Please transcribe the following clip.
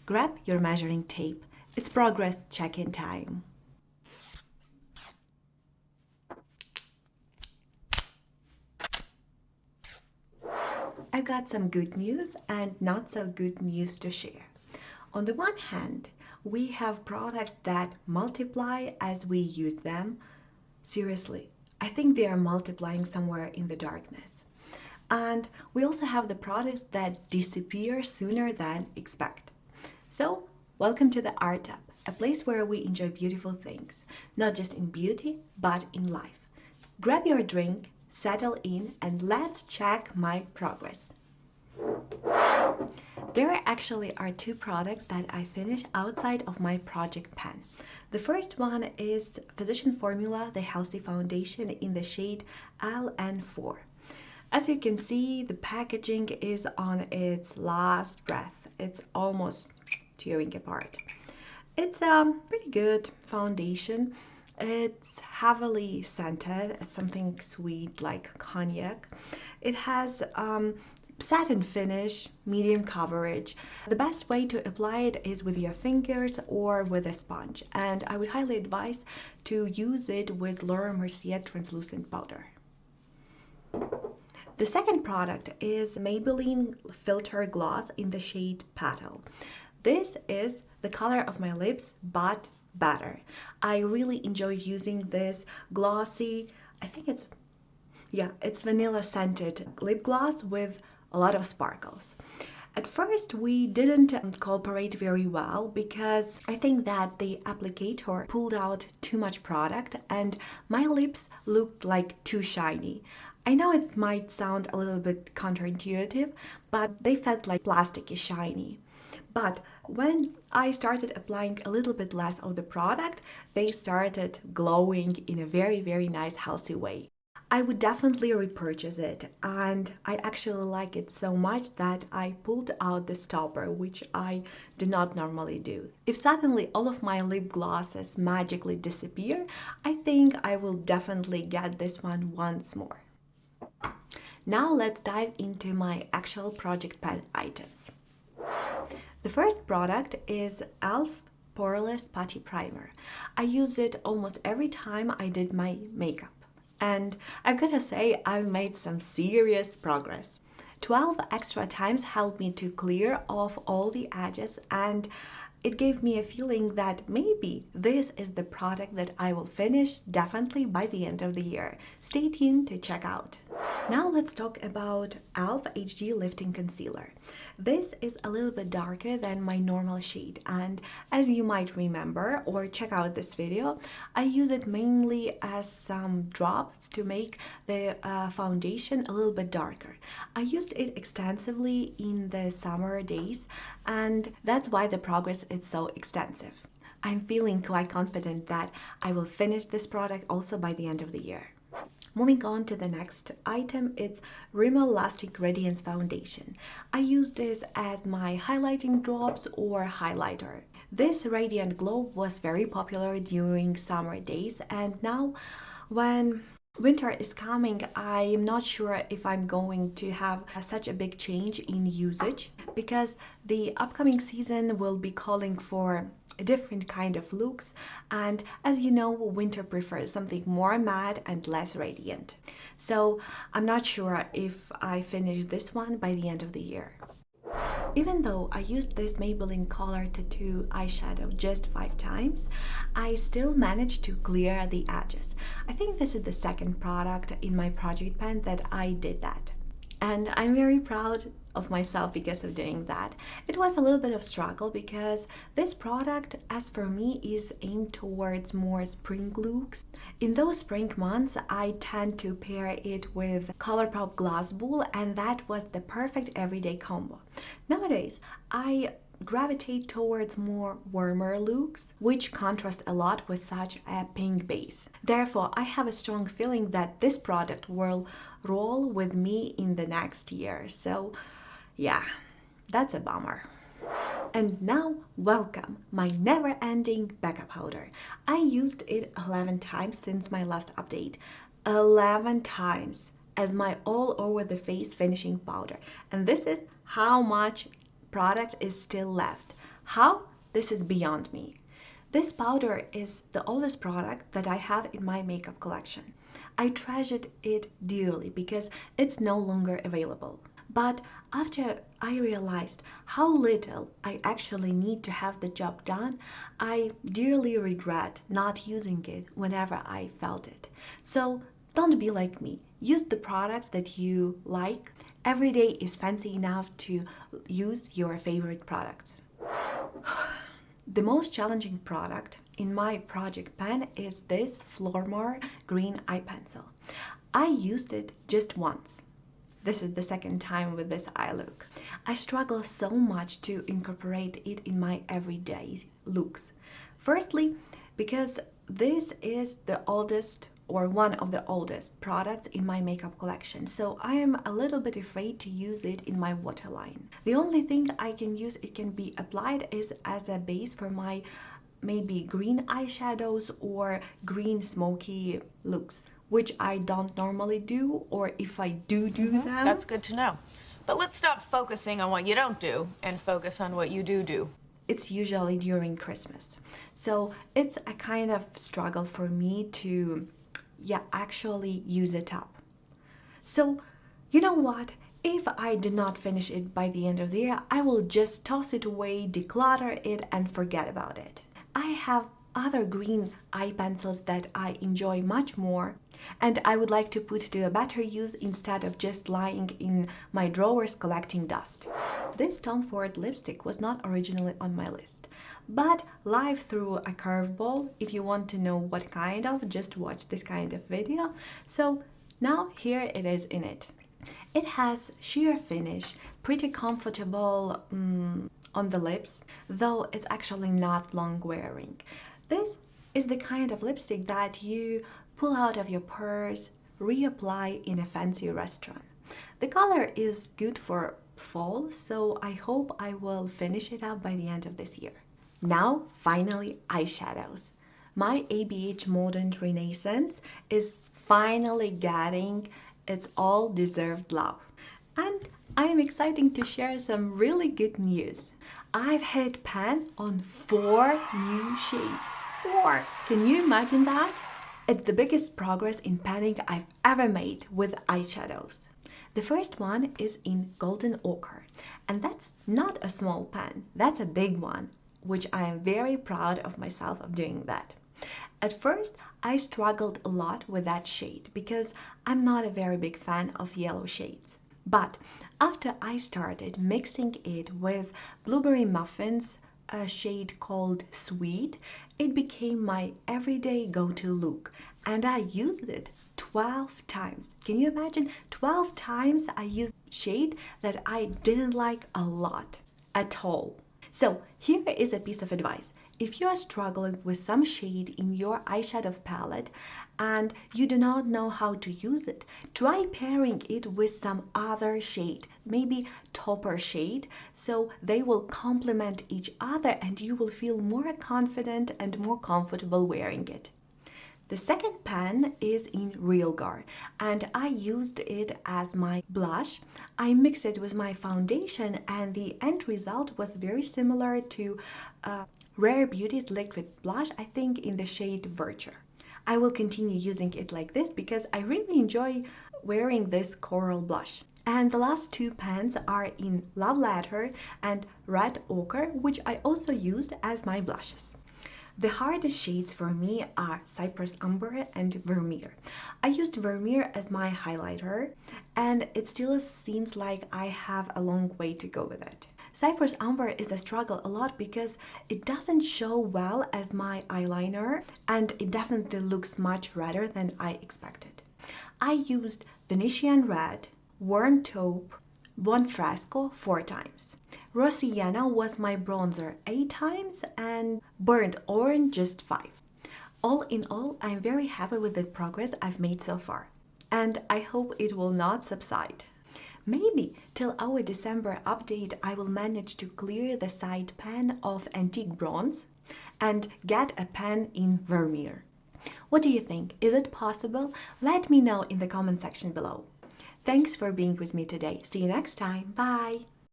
Grab your measuring tape. It's progress check-in time. I've got some good news and not so good news to share. On the one hand, we have products that multiply as we use them. Seriously, I think they are multiplying somewhere in the darkness. And we also have the products that disappear sooner than expect. So, welcome to theArtup, a place where we enjoy beautiful things, not just in beauty, but in life. Grab your drink, settle in, and let's check my progress. There actually are two products that I finished outside of my project pen. The first one is Physician Formula, the Healthy Foundation in the shade LN4. As you can see, the packaging is on its last breath. It's almost tearing apart. It's a pretty good foundation. It's heavily scented. It's something sweet like cognac. It has satin finish, medium coverage. The best way to apply it is with your fingers or with a sponge, and I would highly advise to use it with Laura Mercier translucent powder. The second product is Maybelline Filter Gloss in the shade Petal. This is the color of my lips, but better. I really enjoy using this glossy, it's vanilla scented lip gloss with a lot of sparkles. At first, we didn't cooperate very well because I think that the applicator pulled out too much product and my lips looked like too shiny. I know it might sound a little bit counterintuitive, but they felt like plasticky shiny. But when I started applying a little bit less of the product, they started glowing in a very, very nice, healthy way. I would definitely repurchase it, and I actually like it so much that I pulled out the stopper, which I do not normally do. If suddenly all of my lip glosses magically disappear, I think I will definitely get this one once more. Now let's dive into my actual project pen items. The first product is e.l.f. Poreless Putty Primer. I use it almost every time I did my makeup. And I've got to say, I've made some serious progress. 12 extra times helped me to clear off all the edges, and it gave me a feeling that maybe this is the product that I will finish definitely by the end of the year. Stay tuned to check out. Now let's talk about e.l.f. HD Lifting Concealer. This is a little bit darker than my normal shade, and as you might remember or check out this video, I use it mainly as some drops to make the foundation a little bit darker. I used it extensively in the summer days, and that's why the progress is so extensive. I'm feeling quite confident that I will finish this product also by the end of the year. Moving on to the next item, it's Rimmel Lasting Radiance Foundation. I use this as my highlighting drops or highlighter. This radiant glow was very popular during summer days, and now when winter is coming, I'm not sure if I'm going to have such a big change in usage because the upcoming season will be calling for a different kind of looks, and as you know, winter prefers something more matte and less radiant. So I'm not sure if I finish this one by the end of the year. Even though I used this Maybelline Color Tattoo eyeshadow just 5 times, I still managed to clear the edges. I think this is the second product in my project pen that I did that. And I'm very proud of myself because of doing that. It was a little bit of struggle because this product, as for me, is aimed towards more spring looks. In those spring months, I tend to pair it with ColourPop Glass Bowl, and that was the perfect everyday combo. Nowadays, I gravitate towards more warmer looks, which contrast a lot with such a pink base. Therefore, I have a strong feeling that this product will roll with me in the next year. So yeah, that's a bummer. And now, welcome, my never-ending backup powder. I used it 11 times since my last update. 11 times as my all-over-the-face finishing powder. And this is how much product is still left. How? This is beyond me. This powder is the oldest product that I have in my makeup collection. I treasured it dearly because it's no longer available. But after I realized how little I actually need to have the job done, I dearly regret not using it whenever I felt it. So don't be like me. Use the products that you like. Every day is fancy enough to use your favorite products. The most challenging product in my project pen is this Flormar green eye pencil. I used it just once. This is the second time with this eye look. I struggle so much to incorporate it in my everyday looks. Firstly, because this is the oldest or one of the oldest products in my makeup collection, so I am a little bit afraid to use it in my waterline. The only thing I can use it can be applied is as a base for my maybe green eyeshadows or green smoky looks, which I don't normally do, or if I do them. That's good to know. But let's stop focusing on what you don't do and focus on what you do. It's usually during Christmas. So it's a kind of struggle for me to actually use it up. So, you know what? If I do not finish it by the end of the year, I will just toss it away, declutter it, and forget about it. I have other green eye pencils that I enjoy much more, and I would like to put to a better use instead of just lying in my drawers collecting dust. This Tom Ford lipstick was not originally on my list, but live through a curveball. If you want to know what kind of, just watch this kind of video. So now here it is in it. It has sheer finish, pretty comfortable on the lips, though it's actually not long wearing. This is the kind of lipstick that you pull out of your purse, reapply in a fancy restaurant. The color is good for fall, so I hope I will finish it up by the end of this year. Now, finally, eyeshadows. My ABH Modern Renaissance is finally getting its all-deserved love. And I am excited to share some really good news. I've hit pan on 4 new shades. 4! Can you imagine that? It's the biggest progress in panning I've ever made with eyeshadows. The first one is in Golden Ochre, and that's not a small pan, that's a big one, which I am very proud of myself of doing that. At first, I struggled a lot with that shade because I'm not a very big fan of yellow shades. But after I started mixing it with Blueberry Muffins, a shade called Sweet, it became my everyday go-to look, and I used it 12 times. Can you imagine? 12 times I used shade that I didn't like a lot at all. So here is a piece of advice. If you are struggling with some shade in your eyeshadow palette and you do not know how to use it, try pairing it with some other shade, maybe topper shade, so they will complement each other and you will feel more confident and more comfortable wearing it. The second pan is in Real Gar, and I used it as my blush. I mixed it with my foundation, and the end result was very similar to Rare Beauty's liquid blush, I think in the shade Virtue. I will continue using it like this because I really enjoy wearing this coral blush. And the last 2 pans are in Love Letter and Red Ochre, which I also used as my blushes. The hardest shades for me are Cypress Umber and Vermeer. I used Vermeer as my highlighter, and it still seems like I have a long way to go with it. Cypress Umber is a struggle a lot because it doesn't show well as my eyeliner, and it definitely looks much redder than I expected. I used Venetian Red, Warm Taupe, Buon Fresco 4 times. Rossiana was my bronzer 8 times and Burnt Orange just 5. All in all, I'm very happy with the progress I've made so far, and I hope it will not subside. Maybe till our December update I will manage to clear the side pan of Antique Bronze and get a pan in Vermeer. What do you think? Is it possible? Let me know in the comment section below. Thanks for being with me today. See you next time. Bye!